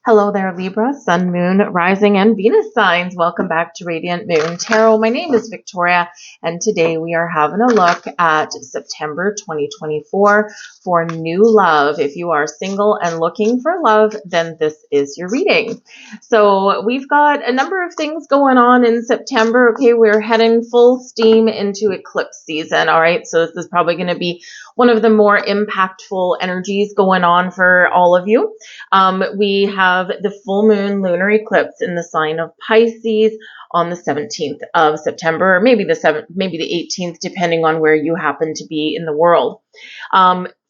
Hello there, Libra, Sun, Moon, Rising, and Venus signs. Welcome back to Radiant Moon Tarot. My name is Victoria, and today we are having a look at September 2024 for new love. If you are single and looking for love, then this is your reading. So we've got a number of things going on in September. Okay, we're heading full steam into eclipse season. All right, so this is probably going to be one of the more impactful energies going on for all of you. We have the full moon lunar eclipse in the sign of Pisces on the 17th of September, or maybe the 7th, maybe the 18th, depending on where you happen to be in the world.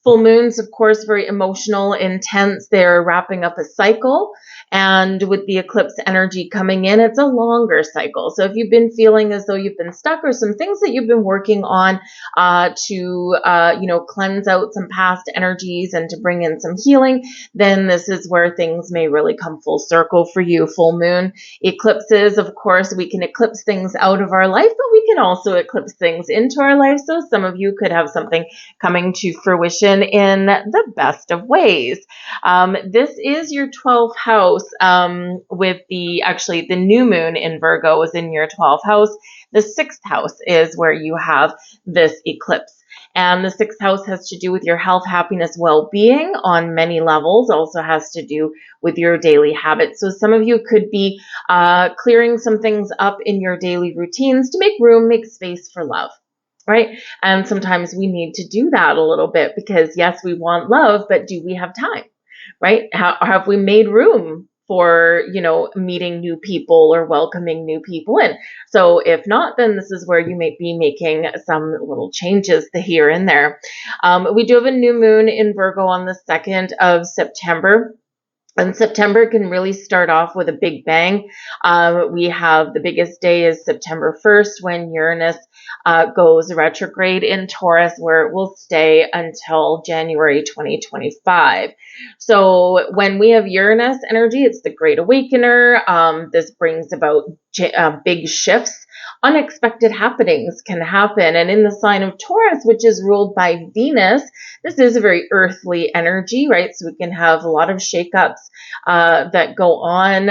Full moons, of course, very emotional, intense. They're wrapping up a cycle. And with the eclipse energy coming in, it's a longer cycle. So if you've been feeling as though you've been stuck or some things that you've been working on to cleanse out some past energies and to bring in some healing, then this is where things may really come full circle for you. Full moon eclipses, of course, we can eclipse things out of our life, but we can also eclipse things into our life. So some of you could have something coming to fruition in the best of ways. This is your 12th house with the new moon in Virgo is in your 12th house. The 6th house is where you have this eclipse. And the 6th house has to do with your health, happiness, well-being on many levels, also has to do with your daily habits. So some of you could be clearing some things up in your daily routines to make room, make space for love. Right? And sometimes we need to do that a little bit because yes, we want love, but do we have time? Right? Have we made room for, meeting new people or welcoming new people in? So if not, then this is where you may be making some little changes here and there. We do have a new moon in Virgo on the 2nd of September. And September can really start off with a big bang. We have the biggest day is September 1st when Uranus goes retrograde in Taurus, where it will stay until January 2025. So when we have Uranus energy, it's the Great Awakener. This brings about big shifts. Unexpected happenings can happen. And in the sign of Taurus, which is ruled by Venus, this is a very earthly energy, right? So we can have a lot of shakeups that go on,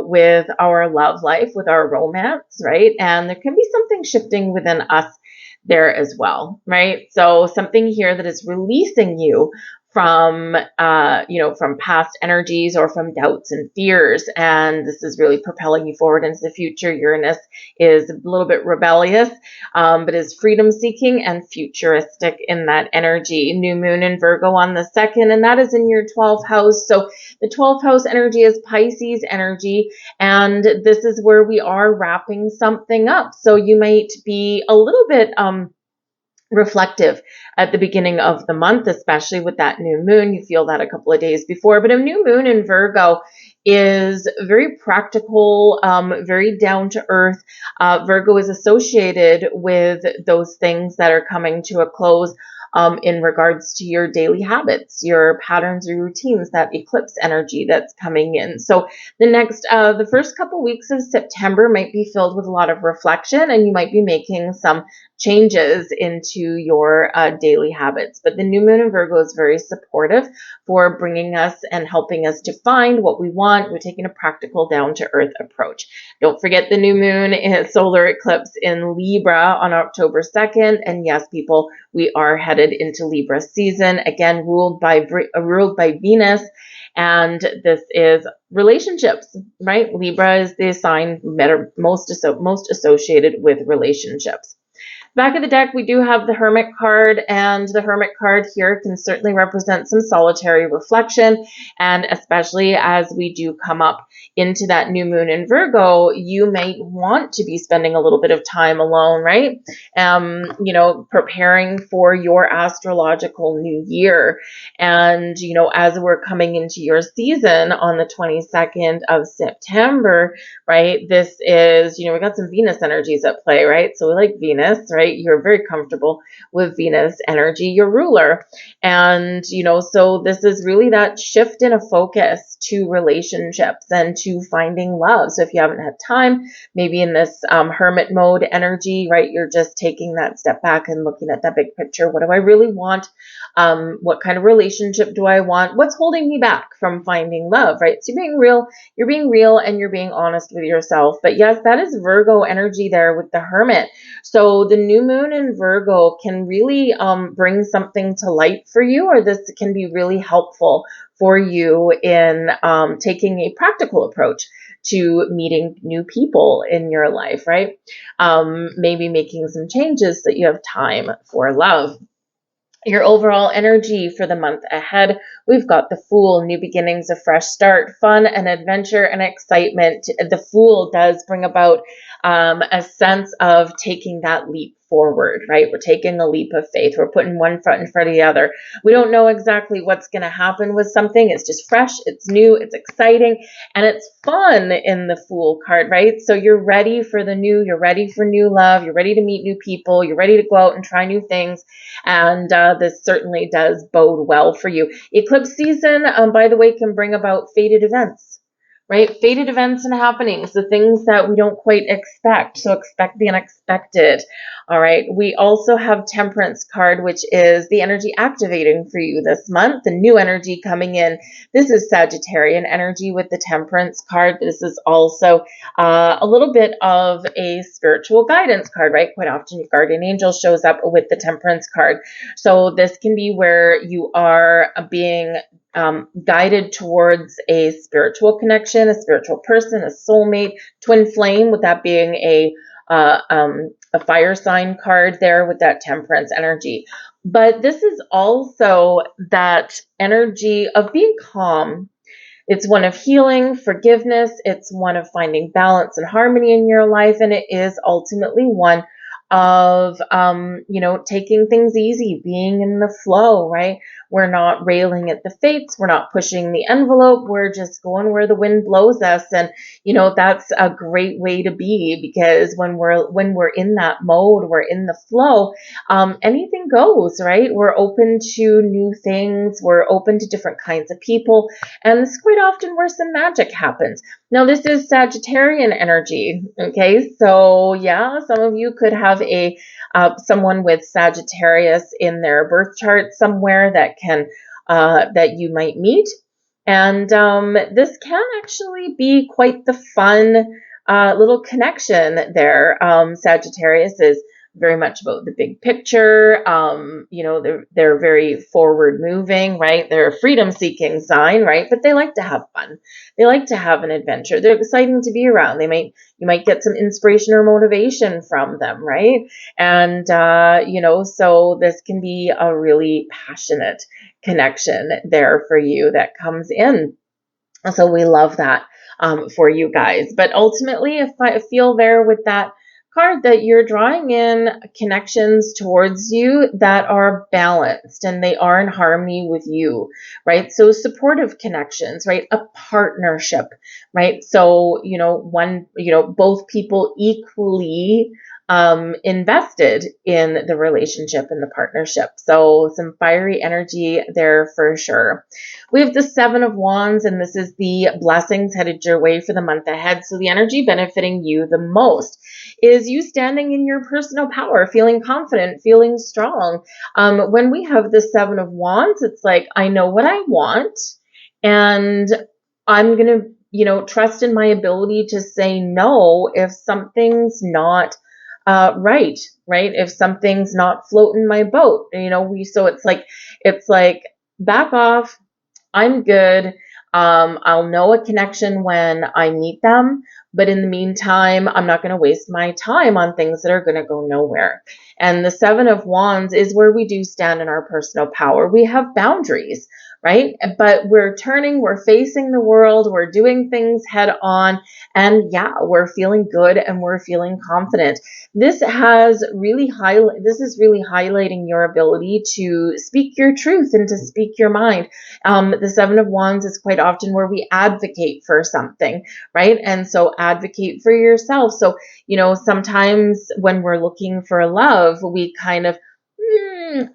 with our love life, with our romance, right? And there can be something shifting within us there as well, right? So something here that is releasing you from past energies or from doubts and fears. And this is really propelling you forward into the future. Uranus is a little bit rebellious, but is freedom seeking and futuristic in that energy. New moon in Virgo on the 2nd, and that is in your 12th house. So the 12th house energy is Pisces energy, and this is where we are wrapping something up. So you might be a little bit, reflective at the beginning of the month, especially with that new moon. You feel that a couple of days before, but a new moon in Virgo is very practical, very down to earth. Virgo is associated with those things that are coming to a close in regards to your daily habits, your patterns, your routines, that eclipse energy that's coming in. So the first couple weeks of September might be filled with a lot of reflection, and you might be making some changes into your daily habits. But the new moon in Virgo is very supportive for bringing us and helping us to find what we want. We're taking a practical, down-to-earth approach. Don't forget the new moon is solar eclipse in Libra on October 2nd. And yes, people, we are headed into Libra season, again, ruled by Venus. And this is relationships, right? Libra is the sign most associated with relationships. Back of the deck, we do have the Hermit card, and the Hermit card here can certainly represent some solitary reflection, and especially as we do come up into that new moon in Virgo, you may want to be spending a little bit of time alone, right? Preparing for your astrological new year. And, as we're coming into your season on the 22nd of September, right, this is, we got some Venus energies at play, right? So we like Venus, right? right? You're very comfortable with Venus energy, your ruler. And, so this is really that shift in a focus to relationships and to finding love. So if you haven't had time, maybe in this hermit mode energy, right, you're just taking that step back and looking at that big picture. What do I really want? What kind of relationship do I want? What's holding me back from finding love, right? So you're being real and you're being honest with yourself. But yes, that is Virgo energy there with the hermit. So the new moon in Virgo can really bring something to light for you, or this can be really helpful for you in taking a practical approach to meeting new people in your life, right? Maybe making some changes so that you have time for love. Your overall energy for the month ahead, we've got the Fool, new beginnings, a fresh start, fun and adventure and excitement. The Fool does bring about a sense of taking that leap forward, right? We're taking a leap of faith. We're putting one foot in front of the other. We don't know exactly what's going to happen with something. It's just fresh, it's new, it's exciting, and it's fun in the Fool card, right? So you're ready for the new, you're ready for new love, you're ready to meet new people, you're ready to go out and try new things. And this certainly does bode well for you. Eclipse season, by the way, can bring about fated events, right? Fated events and happenings, the things that we don't quite expect. So expect the unexpected. All right. We also have Temperance card, which is the energy activating for you this month, the new energy coming in. This is Sagittarian energy with the Temperance card. This is also a little bit of a spiritual guidance card, right? Quite often your guardian angel shows up with the Temperance card. So this can be where you are being guided towards a spiritual connection, a spiritual person, a soulmate, twin flame, with that being a fire sign card there with that Temperance energy. But this is also that energy of being calm. It's one of healing, forgiveness. It's one of finding balance and harmony in your life. And it is ultimately one of, taking things easy, being in the flow, right? We're not railing at the fates. We're not pushing the envelope. We're just going where the wind blows us. And, that's a great way to be, because when we're in that mode, we're in the flow, anything goes, right? We're open to new things. We're open to different kinds of people. And this is quite often where some magic happens. Now, this is Sagittarian energy. Okay. So yeah, some of you could have someone with Sagittarius in their birth chart somewhere that you might meet. And this can actually be quite the fun little connection there. Sagittarius is very much about the big picture. They're very forward moving, right? They're a freedom seeking sign, right? But they like to have fun. They like to have an adventure. They're exciting to be around. You might get some inspiration or motivation from them, right? And, so this can be a really passionate connection there for you that comes in. So we love that for you guys. But ultimately, if I feel there with that card that you're drawing in connections towards you that are balanced and they are in harmony with you, right? So supportive connections, right? A partnership, right? So, both people equally invested in the relationship and the partnership. So some fiery energy there for sure. We have the Seven of Wands, and this is the blessings headed your way for the month ahead. So the energy benefiting you the most is you standing in your personal power, feeling confident, feeling strong. When we have the Seven of Wands, it's like, I know what I want, and I'm going to, trust in my ability to say no if something's not right. If something's not floating my boat, so it's like, back off. I'm good. I'll know a connection when I meet them, but in the meantime, I'm not going to waste my time on things that are going to go nowhere. And the Seven of Wands is where we do stand in our personal power. We have boundaries, right? But we're facing the world, we're doing things head on, and yeah, we're feeling good and we're feeling confident. This is really highlighting your ability to speak your truth and to speak your mind. The Seven of Wands is quite often where we advocate for something, right? And so advocate for yourself. So, sometimes when we're looking for love, we kind of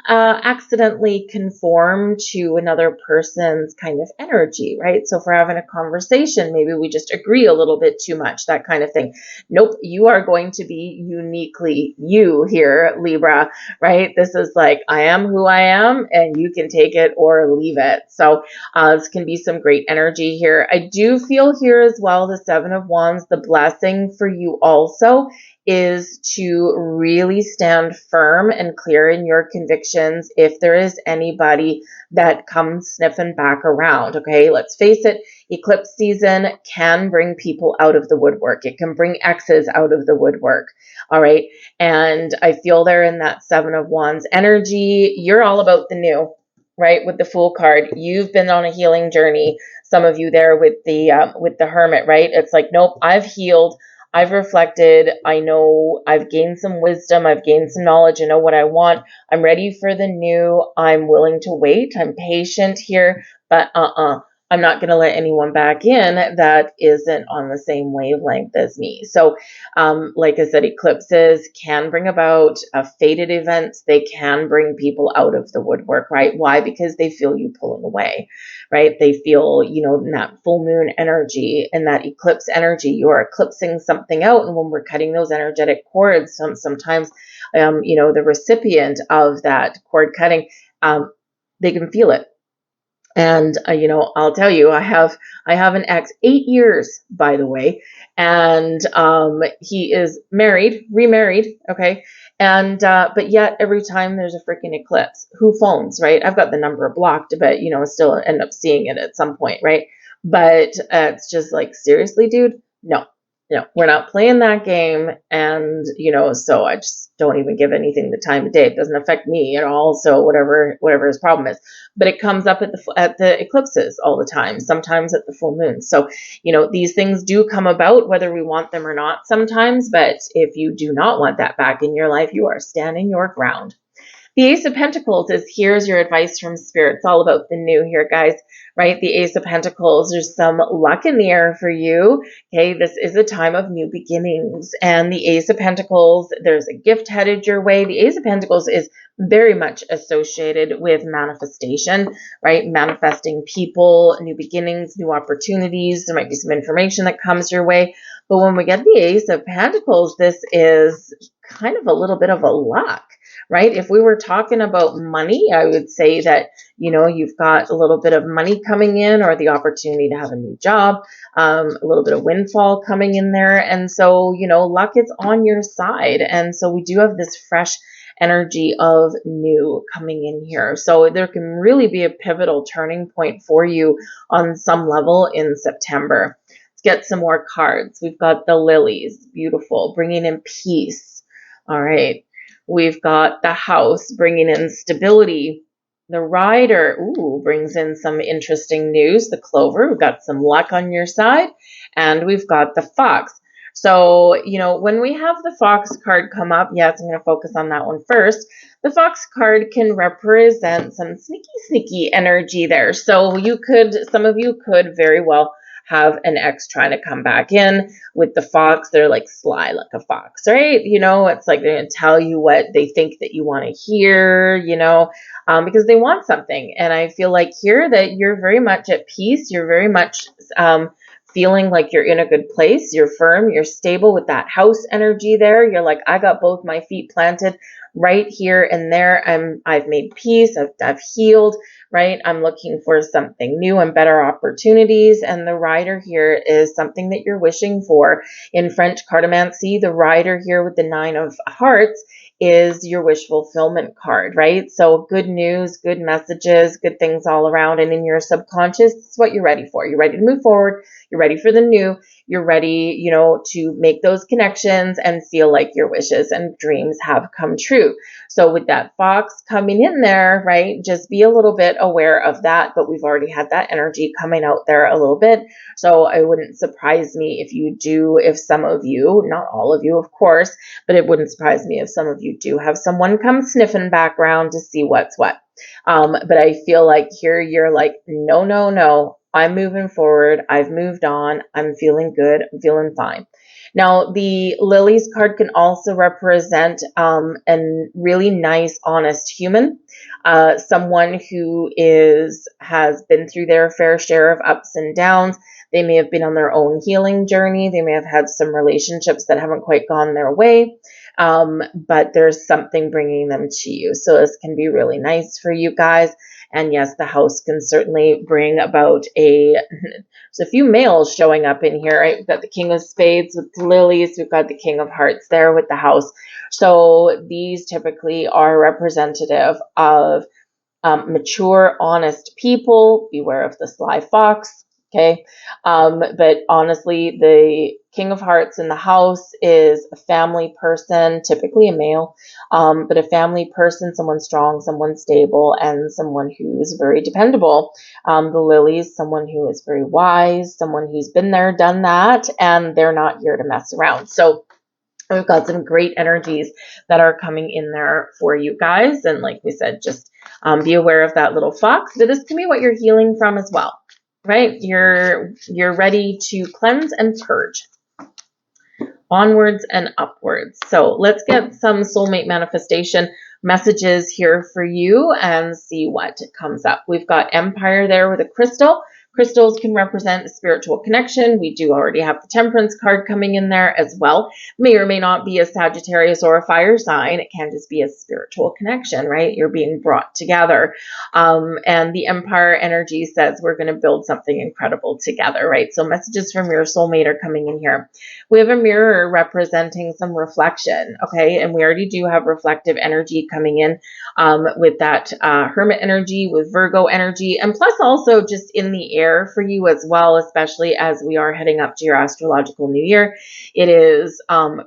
accidentally conform to another person's kind of energy, right? So if we're having a conversation, maybe we just agree a little bit too much, that kind of thing. Nope, you are going to be uniquely you here, Libra, right? This is like, I am who I am, and you can take it or leave it. So this can be some great energy here. I do feel here as well, the Seven of Wands, the blessing for you also is to really stand firm and clear in your convictions if there is anybody that comes sniffing back around. Okay, let's face it, eclipse season can bring people out of the woodwork. It can bring exes out of the woodwork. All right, and I feel there in that Seven of Wands energy, you're all about the new, right? With the Fool card, you've been on a healing journey. Some of you there with the Hermit, right? It's like, nope, I've healed. I've reflected. I know I've gained some wisdom. I've gained some knowledge. I know what I want. I'm ready for the new. I'm willing to wait. I'm patient here, but I'm not going to let anyone back in that isn't on the same wavelength as me. So, like I said, eclipses can bring about fated events. They can bring people out of the woodwork, right? Why? Because they feel you pulling away, right? They feel, in that full moon energy and that eclipse energy, you're eclipsing something out. And when we're cutting those energetic cords, sometimes, the recipient of that cord cutting, they can feel it. And, I'll tell you, I have an ex, 8 years, by the way, and he is remarried, okay? And, but yet every time there's a freaking eclipse, who phones, right? I've got the number blocked, but, still end up seeing it at some point, right? But it's just like, seriously, dude? No, we're not playing that game. And, so I just don't even give anything the time of day. It doesn't affect me at all. So whatever his problem is, but it comes up at the eclipses all the time, sometimes at the full moon. So, these things do come about whether we want them or not sometimes, but if you do not want that back in your life, you are standing your ground. The Ace of Pentacles is, here's your advice from Spirit. It's all about the new here, guys, right? The Ace of Pentacles, there's some luck in the air for you. Okay, this is a time of new beginnings. And the Ace of Pentacles, there's a gift headed your way. The Ace of Pentacles is very much associated with manifestation, right? Manifesting people, new beginnings, new opportunities. There might be some information that comes your way. But when we get the Ace of Pentacles, this is kind of a little bit of a luck, right? If we were talking about money, I would say that, you've got a little bit of money coming in, or the opportunity to have a new job, a little bit of windfall coming in there. And so, luck is on your side. And so we do have this fresh energy of new coming in here. So there can really be a pivotal turning point for you on some level in September. Let's get some more cards. We've got the lilies, beautiful, bringing in peace. All right. We've got the house, bringing in stability. The rider, brings in some interesting news. The clover, we've got some luck on your side. And we've got the fox. So, when we have the fox card come up, yes, I'm going to focus on that one first. The fox card can represent some sneaky energy there. So some of you could very well have an ex trying to come back in. With the fox, they're like sly like a fox, right? It's like they're going to tell you what they think that you want to hear, because they want something. And I feel like here that you're very much at peace. You're very much feeling like you're in a good place. You're firm. You're stable with that house energy there. You're like, I got both my feet planted right here and there. I've made peace. I've healed, right? I'm looking for something new and better opportunities. And the rider here is something that you're wishing for. In French cartomancy, the rider here with the 9 of hearts is your wish fulfillment card, right? So good news, good messages, good things all around. And in your subconscious, it's what you're ready for. You're ready to move forward. You're ready for the new. You're ready, to make those connections and feel like your wishes and dreams have come true. So with that fox coming in there, right, just be a little bit aware of that. But we've already had that energy coming out there a little bit. So it wouldn't surprise me if some of you, not all of you, of course, but it wouldn't surprise me if some of you do have someone come sniffing back around to see what's what. But I feel like here you're like, no, I'm moving forward. I've moved on. I'm feeling good. I'm feeling fine. Now, the Lilies card can also represent a really nice, honest human, someone who has been through their fair share of ups and downs. They may have been on their own healing journey. They may have had some relationships that haven't quite gone their way, but there's something bringing them to you. So this can be really nice for you guys. And yes, the house can certainly bring about there's a few males showing up in here, right? We've got the King of Spades with the Lilies. We've got the King of Hearts there with the house. So these typically are representative of mature, honest people. Beware of the sly fox. Okay. But honestly, the King of Hearts in the house is a family person, typically a male, but a family person, someone strong, someone stable, and someone who's very dependable. The Lilies, someone who is very wise, someone who's been there, done that, and they're not here to mess around. So we've got some great energies that are coming in there for you guys. And like we said, just be aware of that little fox. But this can be what you're healing from as well, right? You're ready to cleanse and purge. Onwards and upwards. So let's get some soulmate manifestation messages here for you and see what comes up. We've got Empire there with a crystal. Crystals can represent a spiritual connection. We do already have the Temperance card coming in there as well. May or may not be a Sagittarius or a fire sign. It can just be a spiritual connection, right? You're being brought together. And the Empire energy says we're going to build something incredible together, right? So messages from your soulmate are coming in here. We have a mirror representing some reflection, okay? And we already do have reflective energy coming in with that Hermit energy, with Virgo energy, and plus also just in the air for you as well, especially as we are heading up to your astrological new year. It is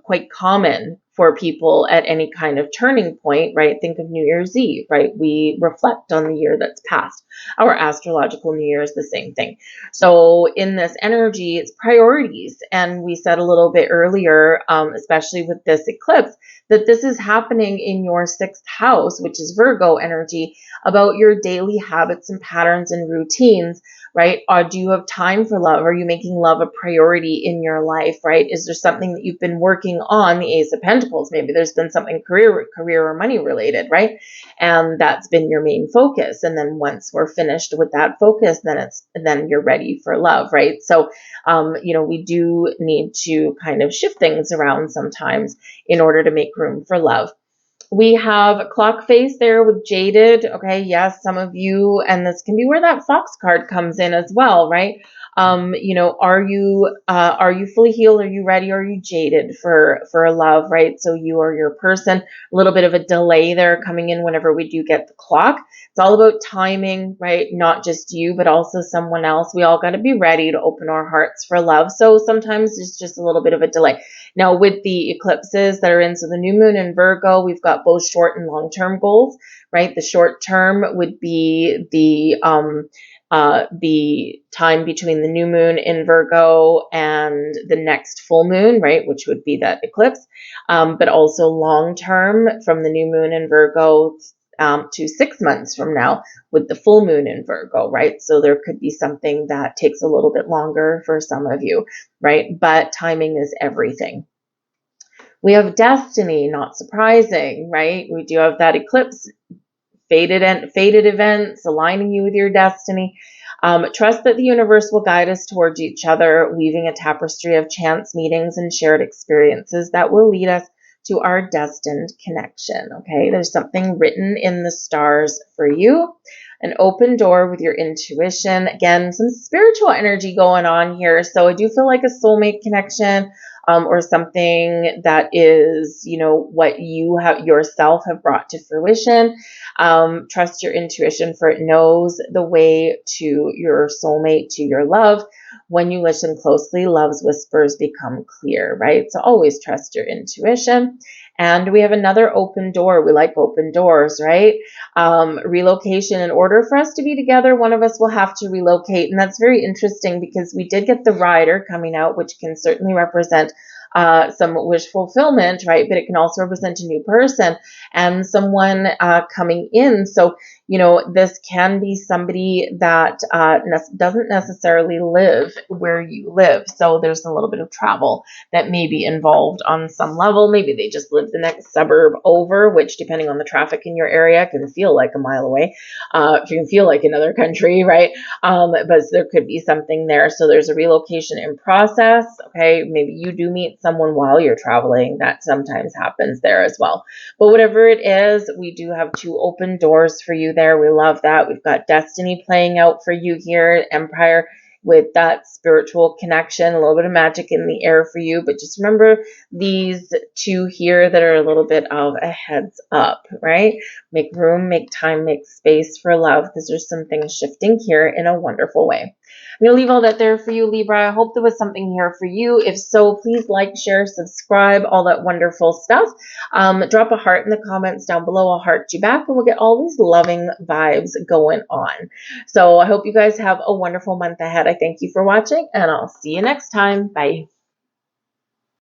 quite common for people at any kind of turning point, right? Think of New Year's Eve, right? We reflect on the year that's passed. Our astrological new year is the same thing. So in this energy, it's priorities. And we said a little bit earlier, especially with this eclipse, that this is happening in your 6th house, which is Virgo energy, about your daily habits and patterns and routines, right? Do you have time for love? Are you making love a priority in your life, right? Is there something that you've been working on? The Ace of Pentacles, maybe there's been something career or money related, right? And that's been your main focus. And then once we're finished with that focus, then you're ready for love, right? So, we do need to kind of shift things around sometimes in order to make room for love. We have clock face there with jaded. Okay, yes, some of you, and this can be where that fox card comes in as well, right? Are you fully healed? Are you ready? Are you jaded for love, right? So you or your person, a little bit of a delay there coming in whenever we do get the clock. It's all about timing, right? Not just you, but also someone else. We all got to be ready to open our hearts for love. So sometimes there's just a little bit of a delay. Now, with the eclipses that are in, so the new moon in Virgo, we've got both short and long-term goals, right? The short term would be the time between the new moon in Virgo and the next full moon, right? Which would be that eclipse. But also long-term from the new moon in Virgo to 6 months from now with the full moon in Virgo, right? So there could be something that takes a little bit longer for some of you, right? But timing is everything. We have destiny, not surprising, right? We do have that eclipse, fated events aligning you with your destiny. Trust that the universe will guide us towards each other, weaving a tapestry of chance meetings and shared experiences that will lead us to our destined connection. Okay, there's something written in the stars for you. An open door with your intuition. Again, some spiritual energy going on here. So I do feel like a soulmate connection, or something that is, what you yourself have brought to fruition. Trust your intuition, for it knows the way to your soulmate, to your love. When you listen closely, love's whispers become clear, right? So always trust your intuition. And we have another open door. We like open doors, right? Relocation. In order for us to be together, one of us will have to relocate. And that's very interesting because we did get the Rider coming out, which can certainly represent some wish fulfillment, right? But it can also represent a new person and someone coming in. So, this can be somebody that doesn't necessarily live where you live. So there's a little bit of travel that may be involved on some level. Maybe they just live the next suburb over, which depending on the traffic in your area can feel like a mile away. It can feel like another country, right? But there could be something there. So there's a relocation in process. Okay, maybe you do meet someone while you're traveling. That sometimes happens there as well. But whatever it is, we do have 2 open doors for you there. We love that. We've got destiny playing out for you here, Empire, with that spiritual connection, a little bit of magic in the air for you. But just remember these 2 here that are a little bit of a heads up, right? Make room, make time, make space for love, because there's some things shifting here in a wonderful way. I'm going to leave all that there for you, Libra. I hope there was something here for you. If so, please like, share, subscribe, all that wonderful stuff. Drop a heart in the comments down below. I'll heart you back, and we'll get all these loving vibes going on. So I hope you guys have a wonderful month ahead. I thank you for watching, and I'll see you next time. Bye.